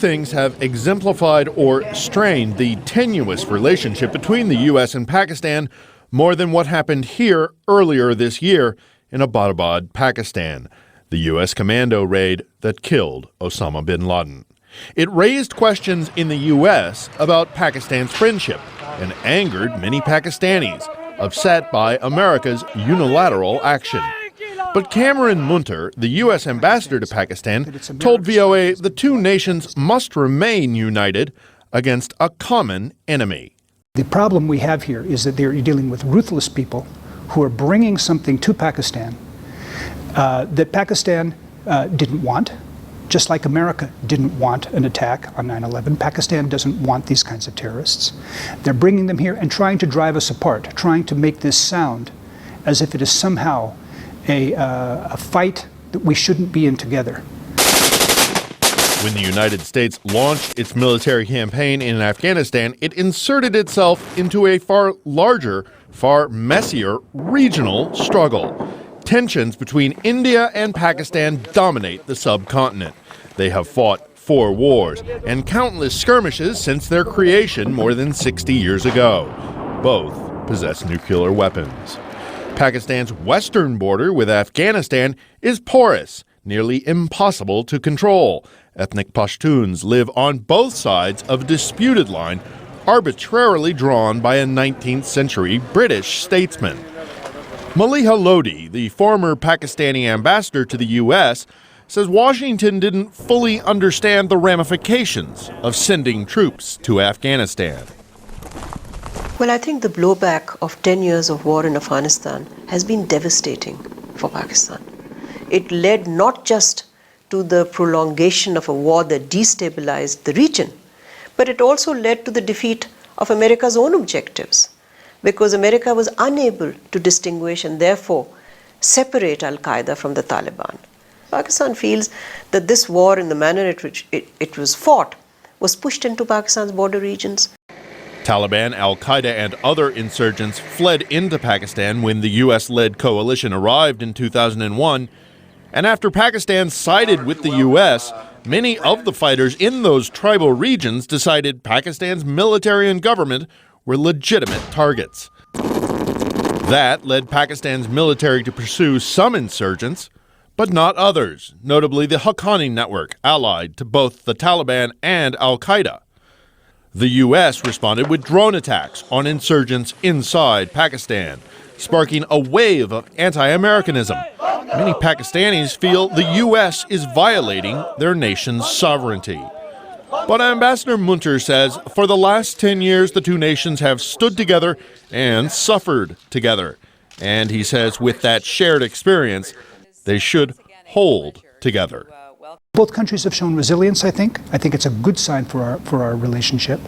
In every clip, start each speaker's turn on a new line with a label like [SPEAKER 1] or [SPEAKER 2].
[SPEAKER 1] things have exemplified or strained the tenuous relationship between the U.S. and Pakistan more than what happened here earlier this year in Abbottabad, Pakistan, the U.S. commando raid that killed Osama bin Laden. It raised questions in the U.S. about Pakistan's friendship and angered many Pakistanis, upset by America's unilateral action. But Cameron Munter, the U.S. ambassador to Pakistan, told VOA the two nations must remain united against a common enemy.
[SPEAKER 2] The problem we have here is that they're dealing with ruthless people who are bringing something to Pakistan that Pakistan didn't want, just like America didn't want an attack on 9/11. Pakistan doesn't want these kinds of terrorists. They're bringing them here and trying to drive us apart, trying to make this sound as if it is somehow a fight that we shouldn't be in together.
[SPEAKER 1] When the United States launched its military campaign in Afghanistan, it inserted itself into a far larger, far messier regional struggle. Tensions between India and Pakistan dominate the subcontinent. They have fought 4 wars and countless skirmishes since their creation more than 60 years ago. Both possess nuclear weapons. Pakistan's western border with Afghanistan is porous, nearly impossible to control. Ethnic Pashtuns live on both sides of a disputed line arbitrarily drawn by a 19th century British statesman. Maliha Lodi, the former Pakistani ambassador to the U.S., says Washington didn't fully understand the ramifications of sending troops to Afghanistan.
[SPEAKER 3] Well, I think the blowback of 10 years of war in Afghanistan has been devastating for Pakistan. It led not just to the prolongation of a war that destabilized the region, but it also led to the defeat of America's own objectives, because America was unable to distinguish and therefore separate al-Qaida from the Taliban. Pakistan feels that this war, in the manner in which it was fought, was pushed into Pakistan's border regions.
[SPEAKER 1] Taliban, al-Qaida, and other insurgents fled into Pakistan when the U.S.-led coalition arrived in 2001. And after Pakistan sided with the U.S., many of the fighters in those tribal regions decided Pakistan's military and government were legitimate targets. That led Pakistan's military to pursue some insurgents, but not others, notably the Haqqani network, allied to both the Taliban and al-Qaida. The U.S. responded with drone attacks on insurgents inside Pakistan, sparking a wave of anti-Americanism. Many Pakistanis feel the U.S. is violating their nation's sovereignty. But Ambassador Munter says for the last 10 years, the two nations have stood together and suffered together. And he says with that shared experience, they should hold together.
[SPEAKER 2] Both countries have shown resilience, I think. I think it's a good sign for our relationship.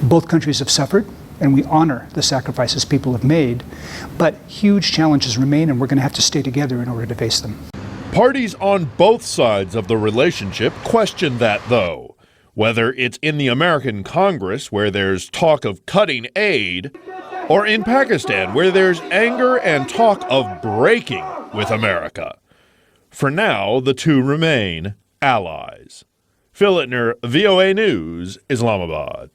[SPEAKER 2] Both countries have suffered, and we honor the sacrifices people have made. But huge challenges remain, and we're going to have to stay together in order to face them.
[SPEAKER 1] Parties on both sides of the relationship question that, though. Whether it's in the American Congress, where there's talk of cutting aid, or in Pakistan, where there's anger and talk of breaking with America. For now, the two remain allies. Phil Ittner, VOA News, Islamabad.